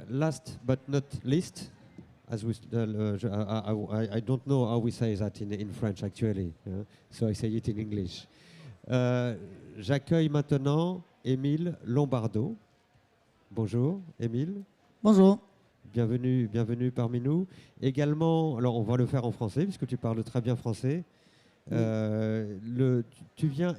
Last but not least, as we, I don't know how we say that in French actually, so I say it in English. J'accueille maintenant Émile Lombardo. Bonjour, Émile. Bonjour. Bienvenue, bienvenue parmi nous. Également, alors on va le faire en français puisque tu parles très bien français. Oui. Tu viens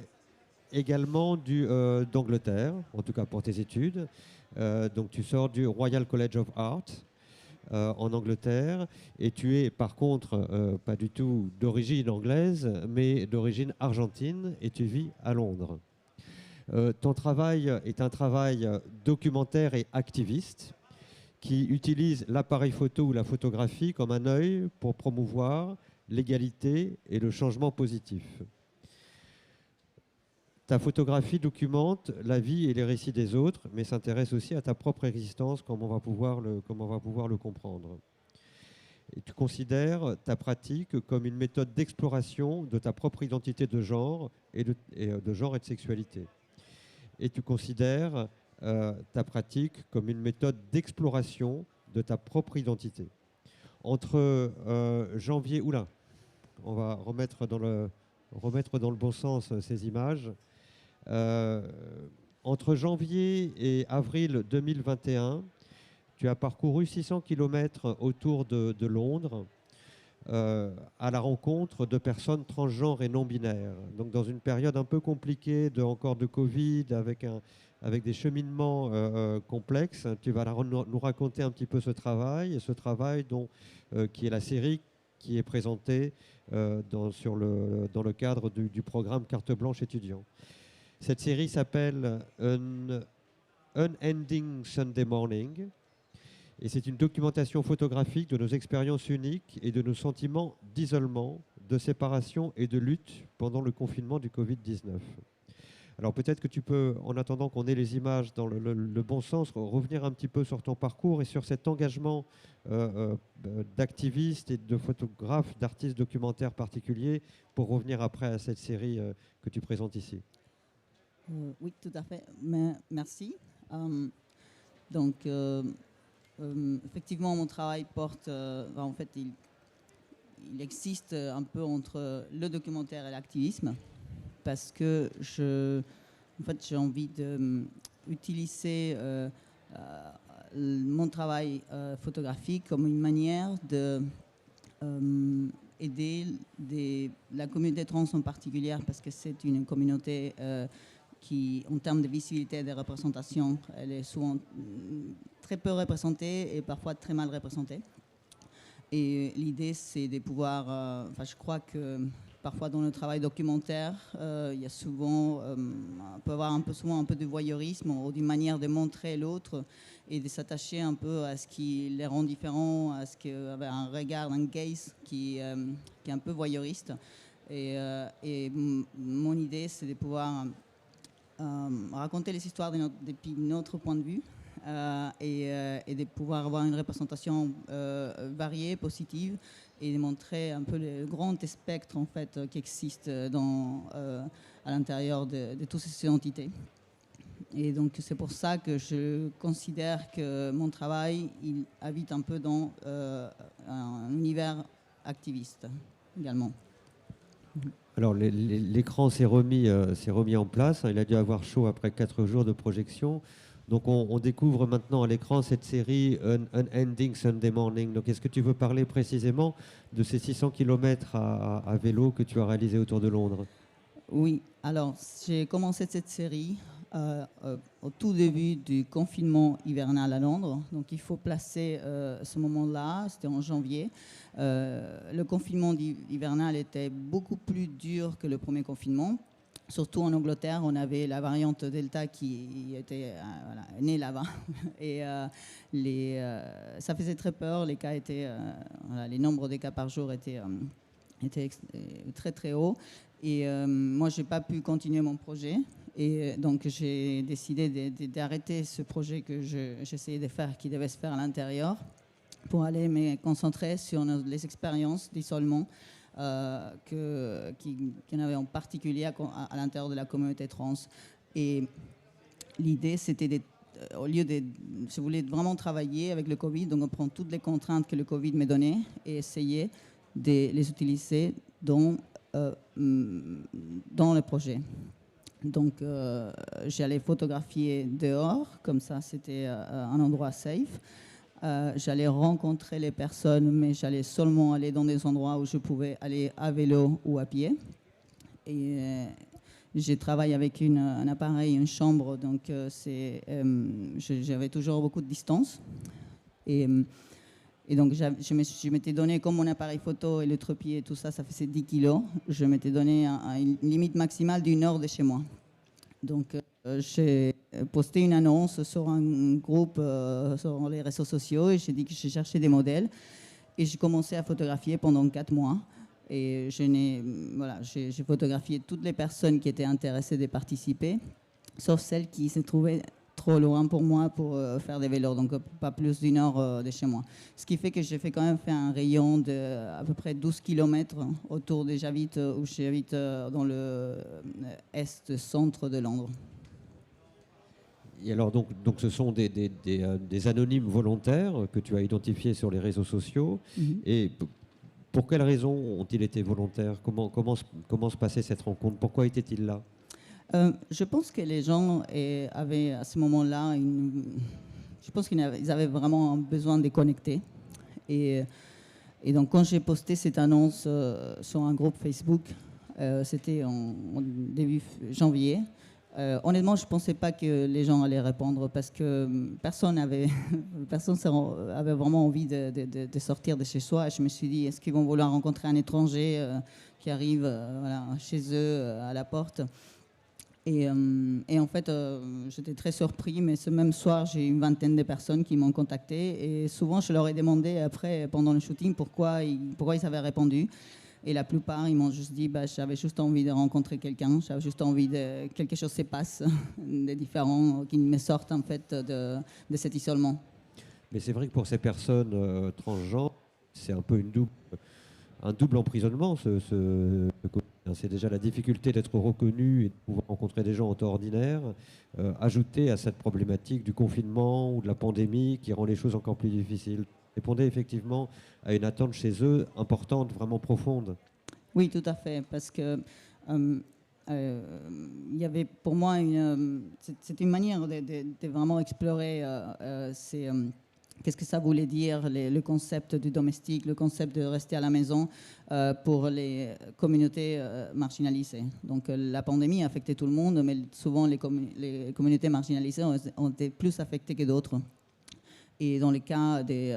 également d'Angleterre, en tout cas pour tes études. Donc tu sors du Royal College of Art en Angleterre et tu es par contre pas du tout d'origine anglaise mais d'origine argentine et tu vis à Londres. Ton travail est un travail documentaire et activiste qui utilise l'appareil photo ou la photographie comme un œil pour promouvoir l'égalité et le changement positif. Ta photographie documente la vie et les récits des autres, mais s'intéresse aussi à ta propre existence, comme on va pouvoir le comprendre. Et tu considères ta pratique comme une méthode d'exploration de ta propre identité de genre et de sexualité. Et tu considères ta pratique comme une méthode d'exploration de ta propre identité. Entre janvier... Oula, on va remettre dans le bon sens ces images. Entre janvier et avril 2021, tu as parcouru 600 km autour de Londres à la rencontre de personnes transgenres et non-binaires. Donc dans une période un peu compliquée encore de Covid, avec des cheminements complexes, tu vas nous raconter un petit peu ce travail qui est la série qui est présentée dans le cadre du programme Carte Blanche étudiant. Cette série s'appelle Unending Sunday Morning et c'est une documentation photographique de nos expériences uniques et de nos sentiments d'isolement, de séparation et de lutte pendant le confinement du Covid-19. Alors peut-être que tu peux, en attendant qu'on ait les images dans le bon sens, revenir un petit peu sur ton parcours et sur cet engagement d'activiste et de photographe, d'artistes documentaires particuliers pour revenir après à cette série que tu présentes ici. Oui, tout à fait. Merci. Donc, effectivement, mon travail porte... en fait, il existe un peu entre le documentaire et l'activisme parce que j'ai envie d'utiliser mon travail photographique comme une manière de aider la communauté trans en particulier parce que c'est une communauté qui, en termes de visibilité et de représentation, elle est souvent très peu représentée et parfois très mal représentée. Et l'idée, c'est de pouvoir... je crois que parfois dans le travail documentaire, il y a souvent... on peut avoir souvent un peu de voyeurisme ou d'une manière de montrer l'autre et de s'attacher un peu à ce qui les rend différents, avec un regard, un gaze qui est un peu voyeuriste. Et mon idée, c'est de pouvoir... raconter les histoires depuis notre point de vue et de pouvoir avoir une représentation variée, positive et de montrer un peu le grand spectre en fait, qui existe à l'intérieur de toutes ces identités. Et donc c'est pour ça que je considère que mon travail il habite un peu dans un univers activiste également. Alors, l'écran s'est remis en place. Il a dû avoir chaud après 4 jours de projection. Donc, on découvre maintenant à l'écran cette série Unending Sunday Morning. Donc, est-ce que tu veux parler précisément de ces 600 km à vélo que tu as réalisé autour de Londres? Oui, alors j'ai commencé cette série au tout début du confinement hivernal à Londres. Donc il faut placer ce moment-là, c'était en janvier. Le confinement hivernal était beaucoup plus dur que le premier confinement. Surtout en Angleterre, on avait la variante Delta qui était née là-bas. Et ça faisait très peur. Les cas étaient, les nombres de cas par jour étaient très très hauts. Et moi, je n'ai pas pu continuer mon projet. Et donc, j'ai décidé d'arrêter ce projet que j'essayais de faire, qui devait se faire à l'intérieur, pour aller me concentrer sur les expériences d'isolement qu'il y en avait en particulier à l'intérieur de la communauté trans. Et l'idée, c'était au lieu de, je voulais vraiment travailler avec le Covid, donc on prend toutes les contraintes que le Covid me donnait et essayer de les utiliser dans le projet. Donc, j'allais photographier dehors, comme ça, c'était un endroit safe. J'allais rencontrer les personnes, mais j'allais seulement aller dans des endroits où je pouvais aller à vélo ou à pied. Et j'ai travaillé avec un appareil, une chambre, donc j'avais toujours beaucoup de distance. Et donc, je m'étais donné, comme mon appareil photo et le trépied et tout ça, ça faisait 10 kilos, je m'étais donné une limite maximale d'1 heure de chez moi. Donc, j'ai posté une annonce sur un groupe sur les réseaux sociaux et j'ai dit que je cherchais des modèles. Et j'ai commencé à photographier pendant 4 mois. Et j'ai photographié toutes les personnes qui étaient intéressées de participer, sauf celles qui se trouvaient trop loin pour moi pour faire des vélos, donc pas plus d'1 heure de chez moi. Ce qui fait que j'ai quand même fait un rayon de à peu près 12 km autour de j'habite dans le est-centre de Londres. Et alors donc ce sont des anonymes volontaires que tu as identifiés sur les réseaux sociaux. Et pour quelles raisons ont-ils été volontaires? Comment se passait cette rencontre? Pourquoi étaient-ils là? Je pense que les gens avaient à ce moment-là, je pense qu'ils avaient vraiment besoin de connecter. Et donc quand j'ai posté cette annonce sur un groupe Facebook, c'était en début janvier. Honnêtement, je ne pensais pas que les gens allaient répondre parce que personne avait vraiment envie de sortir de chez soi. Et je me suis dit, est-ce qu'ils vont vouloir rencontrer un étranger qui arrive chez eux à la porte? Et en fait, j'étais très surpris, mais ce même soir, j'ai eu une vingtaine de personnes qui m'ont contacté. Et souvent, je leur ai demandé après, pendant le shooting, pourquoi ils avaient répondu. Et la plupart, ils m'ont juste dit, j'avais juste envie de rencontrer quelqu'un, j'avais juste envie que quelque chose se passe, de différent, qui me sorte en fait de cet isolement. Mais c'est vrai que pour ces personnes transgenres, c'est un peu un double emprisonnement. C'est déjà la difficulté d'être reconnu et de pouvoir rencontrer des gens en temps ordinaire, ajouté à cette problématique du confinement ou de la pandémie qui rend les choses encore plus difficiles. Répondait effectivement à une attente chez eux importante, vraiment profonde. Oui, tout à fait, parce que il y avait pour moi c'est une manière de vraiment explorer qu'est-ce que ça voulait dire, le concept du domestique, le concept de rester à la maison pour les communautés marginalisées. Donc la pandémie a affecté tout le monde, mais souvent les communautés marginalisées ont été plus affectées que d'autres. Et dans le cas des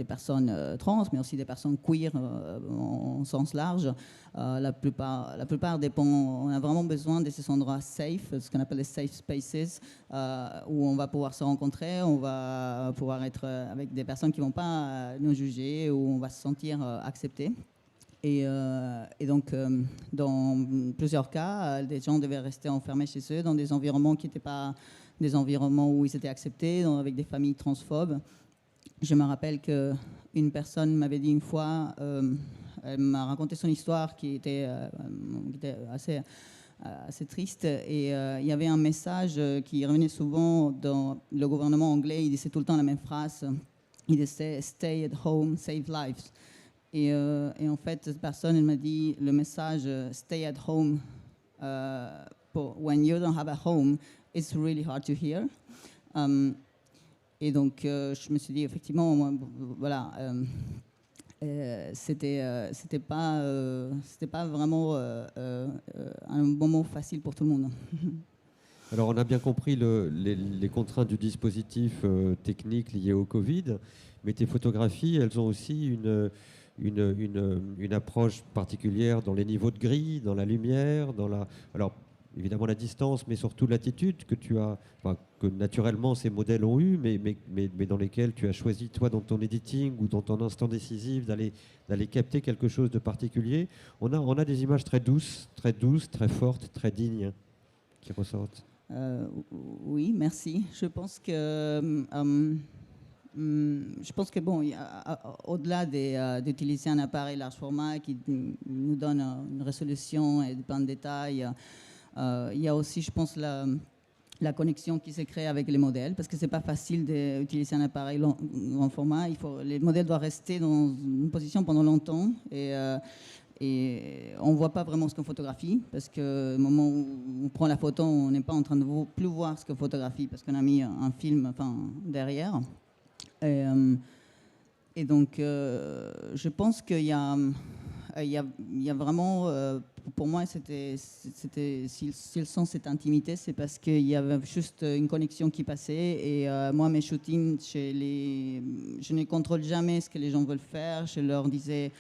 personnes trans, mais aussi des personnes queer en sens large, la plupart dépend. On a vraiment besoin de ces endroits safe, ce qu'on appelle les safe spaces, où on va pouvoir se rencontrer, on va pouvoir être avec des personnes qui ne vont pas nous juger, où on va se sentir accepté. Et donc, dans plusieurs cas, des gens devaient rester enfermés chez eux dans des environnements qui n'étaient pas des environnements où ils étaient acceptés, avec des familles transphobes. Je me rappelle qu'une personne m'avait dit une fois, elle m'a raconté son histoire qui était assez triste. Et il y avait un message qui revenait souvent dans le gouvernement anglais. Il disait tout le temps la même phrase. Il disait « Stay at home, save lives ». Et en fait, cette personne, elle m'a dit le message « Stay at home, when you don't have a home, it's really hard to hear ». Et donc, je me suis dit, effectivement, moi, voilà, c'était pas vraiment un moment facile pour tout le monde. Alors, on a bien compris les contraintes du dispositif technique lié au Covid, mais tes photographies, elles ont aussi une approche particulière dans les niveaux de gris, dans la lumière, alors évidemment la distance, mais surtout l'attitude que tu as, que naturellement ces modèles ont eu, mais dans lesquels tu as choisi, toi, dans ton editing ou dans ton instant décisif, d'aller capter quelque chose de particulier. On a des images très douces, très fortes, très dignes qui ressortent. Oui, merci. Je pense que bon, au-delà d'utiliser un appareil large format qui nous donne une résolution et plein de détails, il y a aussi, je pense, la la connexion qui se crée avec les modèles, parce que c'est pas facile d'utiliser un appareil grand format. Les modèles doivent rester dans une position pendant longtemps et on ne voit pas vraiment ce qu'on photographie, parce que au moment où on prend la photo, on n'est pas en train de plus voir ce qu'on photographie, parce qu'on a mis un film derrière. Et donc, je pense qu'il y a vraiment, pour moi, s'ils sont cette intimité, c'est parce qu'il y avait juste une connexion qui passait. Et moi, mes shootings, je ne contrôle jamais ce que les gens veulent faire. Je leur disais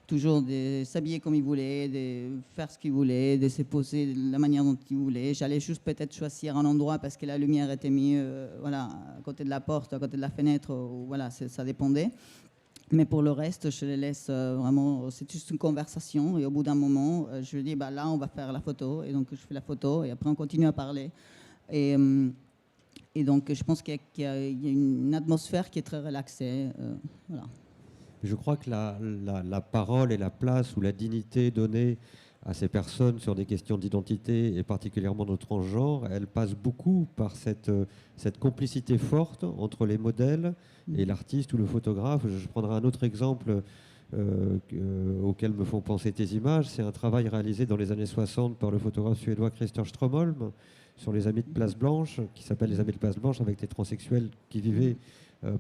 toujours de s'habiller comme ils voulaient, de faire ce qu'ils voulaient, de se poser de la manière dont ils voulaient. J'allais juste peut-être choisir un endroit parce que la lumière était mise à côté de la porte, à côté de la fenêtre, voilà, ça dépendait. Mais pour le reste, je les laisse vraiment, c'est juste une conversation. Et au bout d'un moment, je dis, là, on va faire la photo. Et donc, je fais la photo et après, on continue à parler. Et donc, je pense qu'il y a une atmosphère qui est très relaxée. Voilà. Je crois que la parole et la place ou la dignité donnée à ces personnes sur des questions d'identité et particulièrement de transgenre, elle passe beaucoup par cette complicité forte entre les modèles et l'artiste ou le photographe. Je prendrai un autre exemple auquel me font penser tes images. C'est un travail réalisé dans les années 60 par le photographe suédois Christer Strömholm sur les Amis de Place Blanche, qui s'appelle les Amis de Place Blanche, avec des transsexuels qui vivaient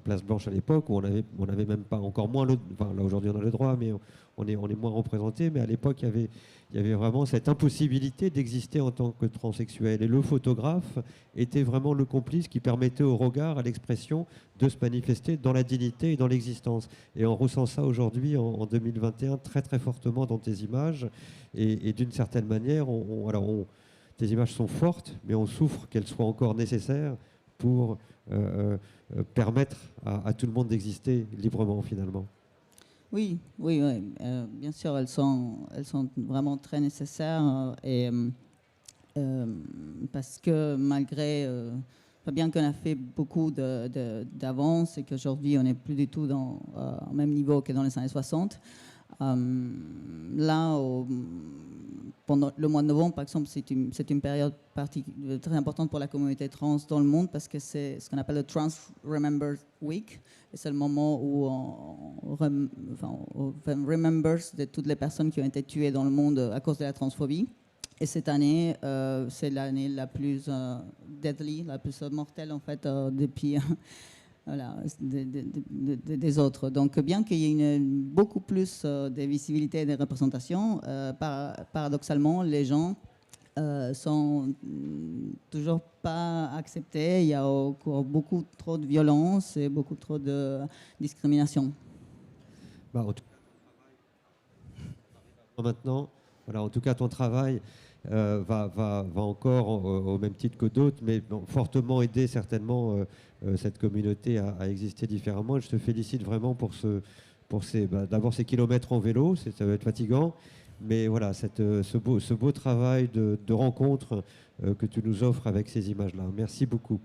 Place Blanche à l'époque, où on avait même pas, encore moins, enfin là aujourd'hui on a le droit, mais on est moins représenté, mais à l'époque il y avait vraiment cette impossibilité d'exister en tant que transsexuel. Et le photographe était vraiment le complice qui permettait au regard, à l'expression, de se manifester dans la dignité et dans l'existence. Et on ressent ça aujourd'hui, en 2021, très très fortement dans tes images. Et d'une certaine manière, tes images sont fortes, mais on souffre qu'elles soient encore nécessaires pour permettre à tout le monde d'exister librement, finalement. Oui. Bien sûr, elles sont vraiment très nécessaires. Parce que malgré, bien qu'on a fait beaucoup d'avance et qu'aujourd'hui on n'est plus du tout au même niveau que dans les années 60, là, pendant le mois de novembre, par exemple, c'est une période très importante pour la communauté trans dans le monde, parce que c'est ce qu'on appelle le Trans Remember Week. Et c'est le moment où on remembers de toutes les personnes qui ont été tuées dans le monde à cause de la transphobie. Et cette année, c'est l'année la plus deadly, la plus mortelle, en fait, depuis... Voilà, des autres. Donc, bien qu'il y ait beaucoup plus de visibilité et de représentation, paradoxalement, les gens sont toujours pas acceptés. Il y a encore beaucoup trop de violence et beaucoup trop de discrimination. Maintenant, voilà, en tout cas, ton travail va encore, au même titre que d'autres, mais fortement aider certainement cette communauté à exister différemment. Et je te félicite vraiment pour d'abord ces kilomètres en vélo, ça va être fatigant, mais voilà, ce beau travail de rencontre que tu nous offres avec ces images-là. Merci beaucoup.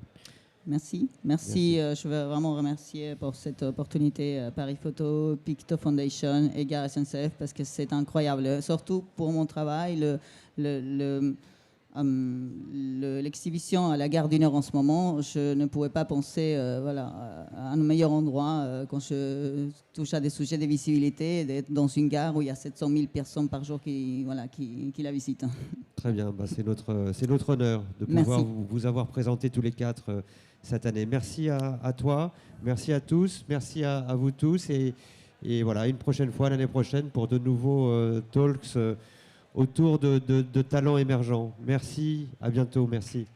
Merci. Je veux vraiment remercier pour cette opportunité Paris Photo, Picto Foundation et Gare SNCF, parce que c'est incroyable. Surtout pour mon travail, l'exhibition à la Gare du Nord en ce moment, je ne pouvais pas penser à un meilleur endroit quand je touche à des sujets de visibilité, d'être dans une gare où il y a 700 000 personnes par jour qui la visitent. Très bien, c'est notre honneur de pouvoir vous avoir présenté tous les quatre cette année. Merci à toi, merci à tous, merci à vous tous, et voilà, une prochaine fois, l'année prochaine, pour de nouveaux talks autour de talents émergents. Merci, à bientôt, merci.